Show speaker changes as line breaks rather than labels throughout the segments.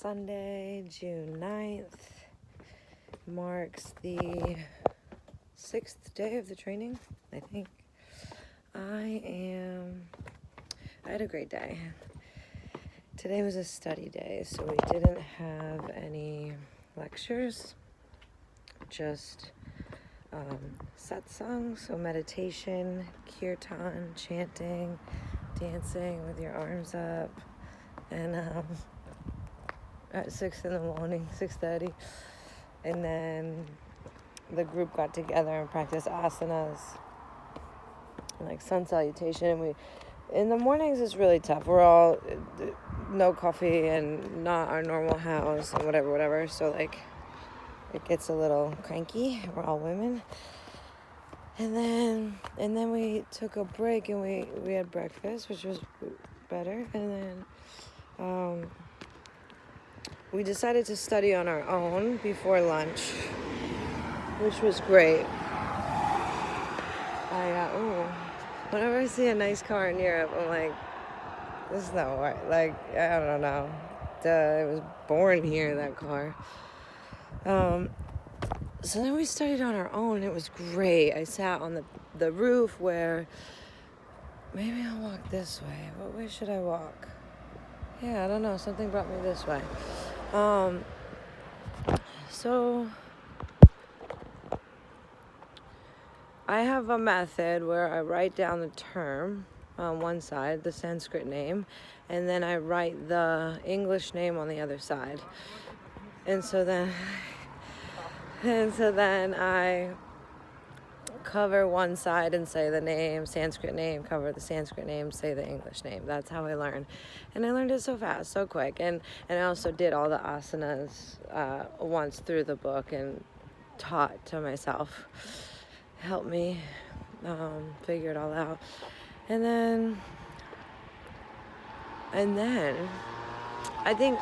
Sunday, June 9th, marks the 6th day of the training, I think. I had a great day. Today was a study day, so we didn't have any lectures, just satsang, so meditation, kirtan, chanting, dancing with your arms up, and at 6 in the morning, 6:30, and then the group got together and practiced asanas, like sun salutation. And in the mornings it's really tough. We're all no coffee and not our normal house and whatever. So like it gets a little cranky. We're all women. And then we took a break and we had breakfast, which was better. And then we decided to study on our own before lunch, which was great. Whenever I see a nice car in Europe, I'm like, this is not right. Like, I don't know. It was born here, that car. So then we studied on our own. It was great. I sat on the roof where, maybe I'll walk this way. What way should I walk? Yeah, I don't know. Something brought me this way. So I have a method where I write down the term on one side, the Sanskrit name, and then I write the English name on the other side. And so then I cover one side and say the name, Sanskrit name, cover the Sanskrit name, say the English name. That's how I learn. And I learned it so fast, so quick. And I also did all the asanas once through the book and taught to myself. Helped me figure it all out. And then I think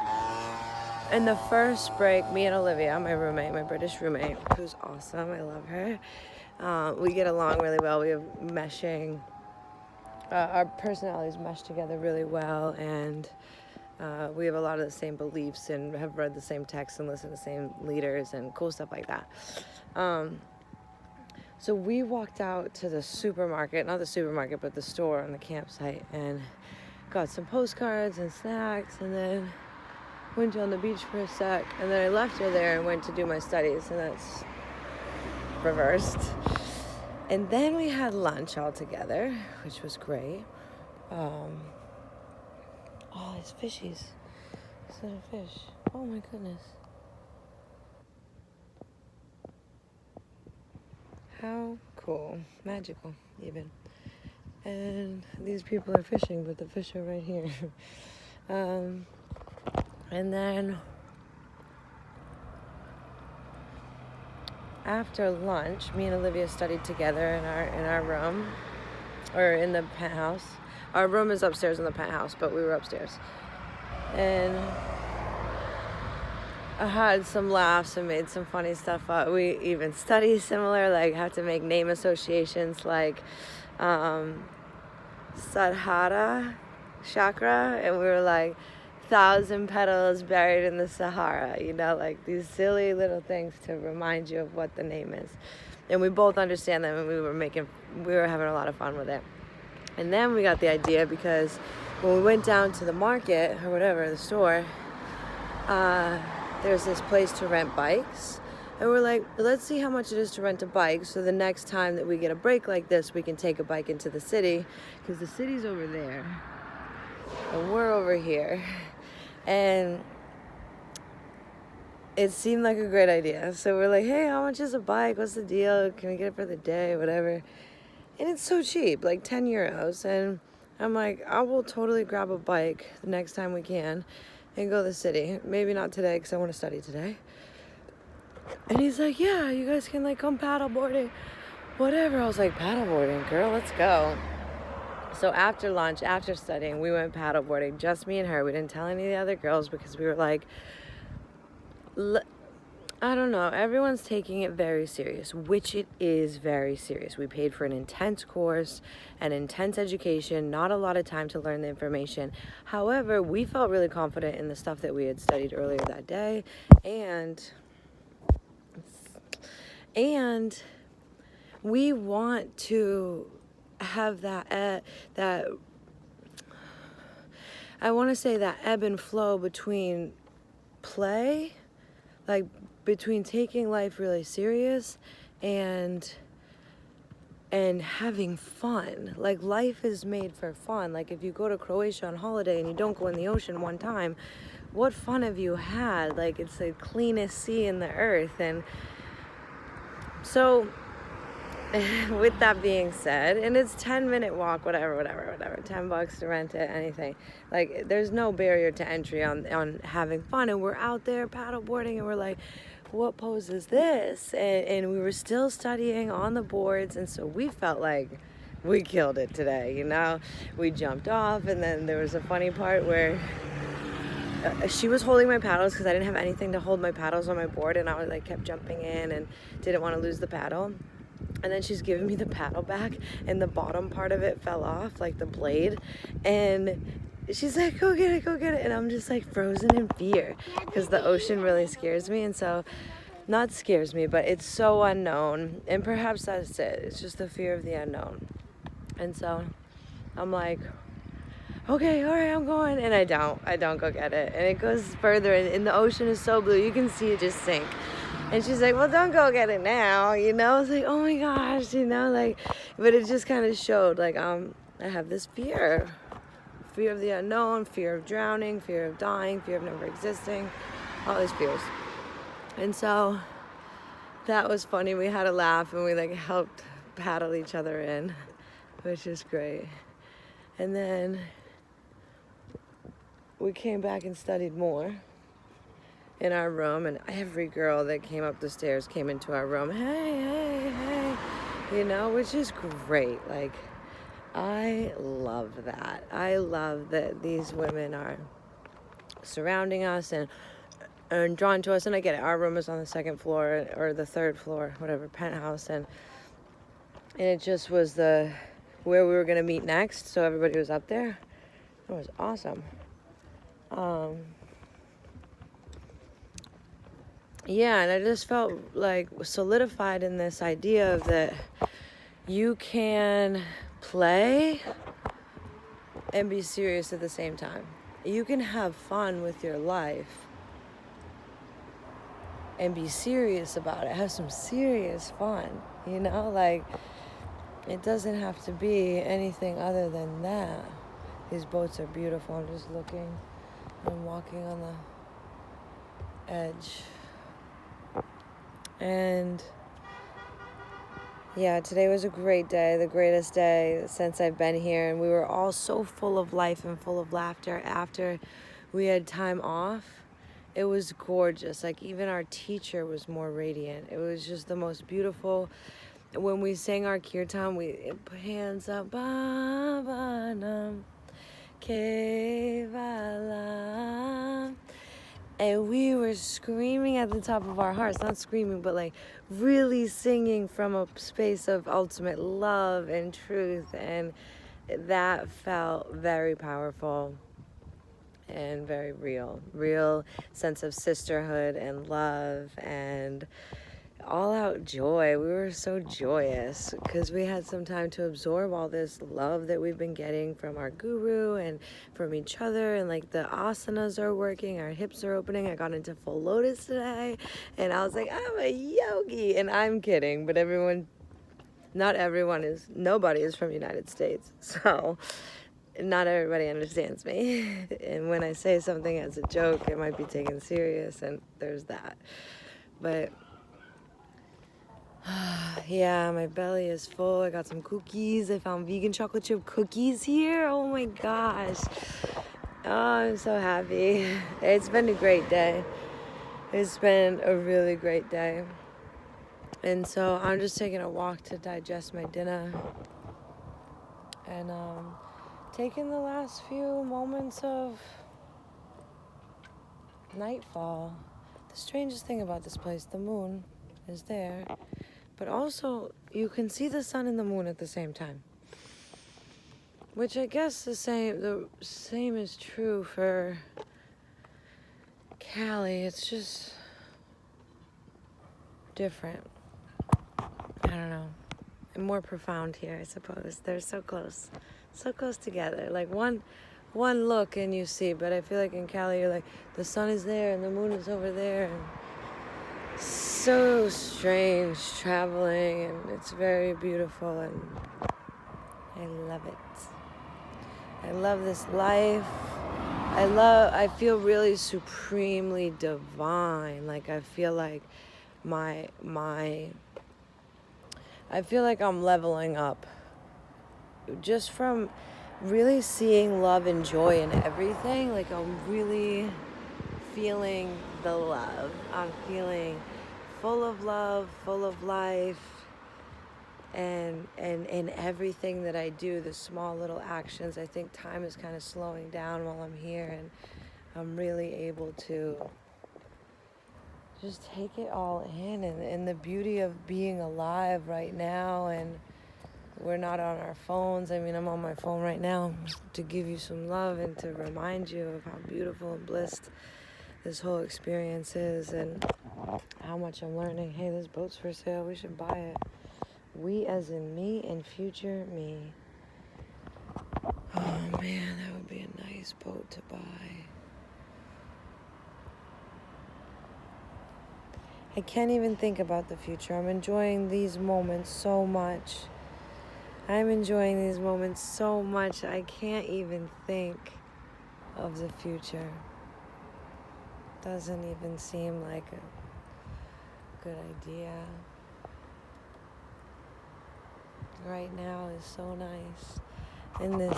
in the first break, me and Olivia, my roommate, my British roommate, who's awesome, I love her, we get along really well. We have meshing, our personalities mesh together really well, and we have a lot of the same beliefs and have read the same texts and listened to the same leaders and cool stuff like that. So we walked out to the supermarket, not the supermarket, but the store on the campsite, and got some postcards and snacks, and then went on the beach for a sec, and then I left her there and went to do my studies, and that's reversed. And then we had lunch all together, which was great. Oh, it's fishies. Is that a fish? Oh my goodness. How cool. Magical, even. And these people are fishing, but the fish are right here. And then after lunch, me and Olivia studied together in our room, or in the penthouse. Our room is upstairs in the penthouse, but we were upstairs. And I had some laughs and made some funny stuff up. We even studied similar, like how to make name associations, like Sadhara chakra, and we were like 1,000 petals buried in the Sahara, like these silly little things to remind you of what the name is. And we both understand them, and we were having a lot of fun with it. And then we got the idea, because when we went down to the market, or whatever, the store, there's this place to rent bikes. And we're like, let's see how much it is to rent a bike, so the next time that we get a break like this, we can take a bike into the city, because the city's over there, and we're over here. And it seemed like a great idea. So we're like, hey, how much is a bike? What's the deal? Can we get it for the day? Whatever. And it's so cheap, like 10 euros. And I'm like, I will totally grab a bike the next time we can and go to the city. Maybe not today, because I want to study today. And he's like, yeah, you guys can like come paddleboarding, whatever. I was like, paddleboarding, girl, let's go. So after lunch, after studying, we went paddleboarding, just me and her. We didn't tell any of the other girls, because we were like, I don't know. Everyone's taking it very serious, which it is very serious. We paid for an intense course, an intense education, not a lot of time to learn the information. However, we felt really confident in the stuff that we had studied earlier that day, and we want to have that I want to say that ebb and flow between play, like between taking life really serious and having fun. Like, life is made for fun. Like, if you go to Croatia on holiday and you don't go in the ocean one time, what fun have you had? Like, it's the cleanest sea in the earth. And so with that being said, and it's 10-minute walk, whatever, $10 to rent it, anything. Like, there's no barrier to entry on having fun. And we're out there paddleboarding, and we're like, what pose is this? And we were still studying on the boards, and so we felt like we killed it today, you know? We jumped off, and then there was a funny part where she was holding my paddles because I didn't have anything to hold my paddles on my board, and I was like kept jumping in and didn't want to lose the paddle. And then she's giving me the paddle back, and the bottom part of it fell off, like the blade. And she's like, go get it. And I'm just like frozen in fear because the ocean really scares me. And so, not scares me, but it's so unknown. And perhaps that's it. It's just the fear of the unknown. And so I'm like, okay, all right, I'm going. And I don't go get it. And it goes further, and the ocean is so blue. You can see it just sink. And she's like, well, don't go get it now, you know? I was like, oh my gosh, you know, like, but it just kind of showed, like, I have this fear of the unknown, fear of drowning, fear of dying, fear of never existing, all these fears. And so that was funny. We had a laugh, and we, like, helped paddle each other in, which is great. And then we came back and studied more in our room, and every girl that came up the stairs came into our room, hey, you know, which is great. Like, I love that. I love that these women are surrounding us and drawn to us. And I get it, our room is on the second floor or the third floor, whatever, penthouse, and it just was where we were going to meet next, so everybody was up there. It was awesome. Yeah, and I just felt like solidified in this idea of that you can play and be serious at the same time. You can have fun with your life and be serious about it. Have some serious fun, you know? Like, it doesn't have to be anything other than that. These boats are beautiful. I'm just looking. I'm walking on the edge. And yeah, today was a great day, the greatest day since I've been here. And we were all so full of life and full of laughter after we had time off. It was gorgeous. Like, even our teacher was more radiant. It was just the most beautiful. When we sang our kirtan, we put hands up. Bhavanam Kevalam. And we were screaming at the top of our hearts. Not screaming, but like really singing from a space of ultimate love and truth. And that felt very powerful and very real sense of sisterhood and love and all out joy. We were so joyous because we had some time to absorb all this love that we've been getting from our guru and from each other, and like the asanas are working, our hips are opening. I got into full lotus today, and I was like, I'm a yogi. And I'm kidding, but nobody is from the United States, so not everybody understands me. And when I say something as a joke, it might be taken serious, and there's that. But yeah, my belly is full. I got some cookies. I found vegan chocolate chip cookies here. Oh my gosh. Oh, I'm so happy. It's been a great day. It's been a really great day. And so I'm just taking a walk to digest my dinner. And taking the last few moments of nightfall the strangest thing about this place, the moon is there, but also you can see the sun and the moon at the same time. Which I guess the same is true for Cali. It's just different. I don't know. And more profound here, I suppose. They're so close together. Like one look and you see, but I feel like in Cali, you're like, the sun is there and the moon is over there, and so strange traveling, and it's very beautiful, and I love it. I love this life. I feel really supremely divine. Like I feel like I feel like I'm leveling up just from really seeing love and joy in everything. Like I'm really feeling the love. I'm feeling full of love, full of life, and in everything that I do, the small little actions. I think time is kind of slowing down while I'm here, and I'm really able to just take it all in, and the beauty of being alive right now. And we're not on our phones. I mean, I'm on my phone right now to give you some love and to remind you of how beautiful and blissed this whole experience is, and how much I'm learning. Hey, this boat's for sale. We should buy it. We as in me and future me. Oh man, that would be a nice boat to buy. I can't even think about the future. I'm enjoying these moments so much. I'm enjoying these moments so much. I can't even think of the future. Doesn't even seem like a good idea. Right now is so nice. And this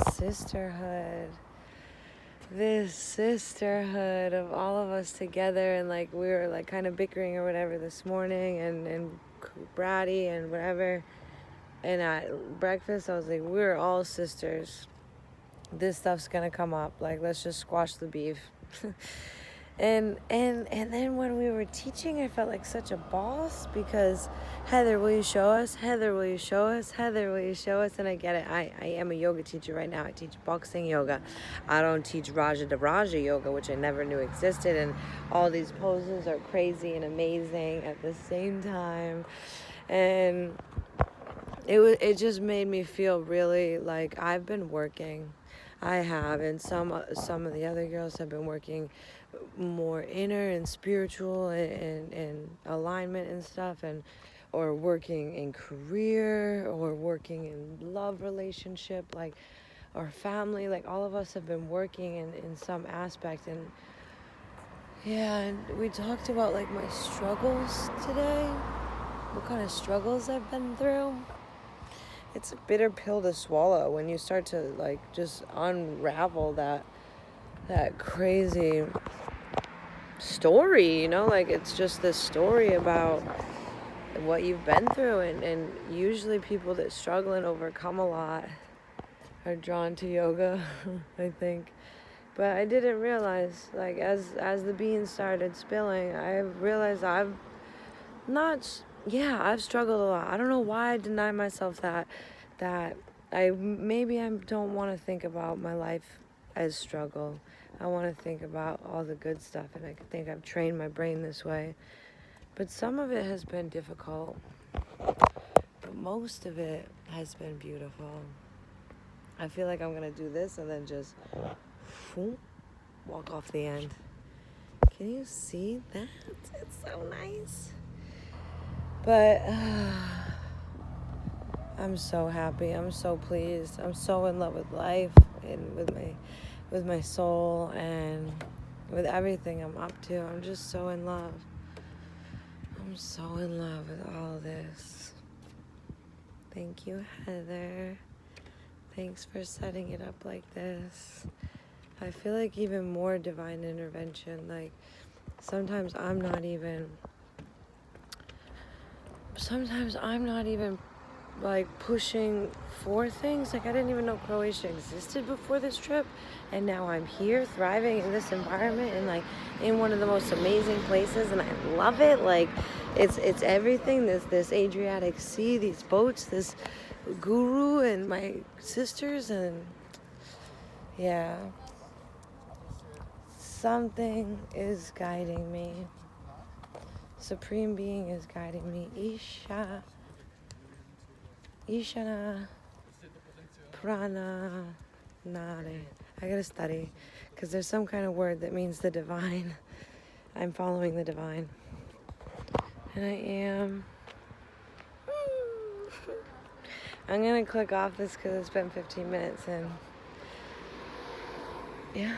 sisterhood of all of us together, and like we were like kind of bickering or whatever this morning, and bratty and whatever, and at breakfast I was like, we're all sisters. This stuff's gonna come up, like let's just squash the beef. And then when we were teaching, I felt like such a boss, because Heather, will you show us? Heather, will you show us? Heather, will you show us? And I get it. I am a yoga teacher right now. I teach boxing yoga. I don't teach Raja to Raja yoga, which I never knew existed. And all these poses are crazy and amazing at the same time. And it just made me feel really like I've been working. I have, and some of the other girls have been working more inner and spiritual and alignment and stuff, and or working in career, or working in love relationship, like, or family. Like all of us have been working in some aspect. And yeah, and we talked about like my struggles today, what kind of struggles I've been through. It's a bitter pill to swallow when you start to like just unravel that crazy story, you know, like it's just this story about what you've been through, and usually people that struggle and overcome a lot are drawn to yoga. I think. But I didn't realize, like, as the beans started spilling, I realized I've struggled a lot. I don't know why I deny myself that I don't want to think about my life as struggle. I want to think about all the good stuff, and I think I've trained my brain this way. But some of it has been difficult, but most of it has been beautiful. I feel like I'm going to do this and then just walk off the end. Can you see that? It's so nice. But I'm so happy. I'm so pleased. I'm so in love with life and with my soul and with everything I'm up to. I'm just so in love. I'm so in love with all this. Thank you, Heather. Thanks for setting it up like this. I feel like even more divine intervention. Like sometimes I'm not even like pushing for things. Like I didn't even know Croatia existed before this trip, and now I'm here thriving in this environment and like in one of the most amazing places, and I love it. Like it's everything. This Adriatic Sea, these boats, this guru and my sisters, and yeah, something is guiding me. Supreme being is guiding me. Ishana Prana Nare. I gotta study because there's some kind of word that means the divine. I'm following the divine. And I am. I'm gonna click off this because it's been 15 minutes and yeah.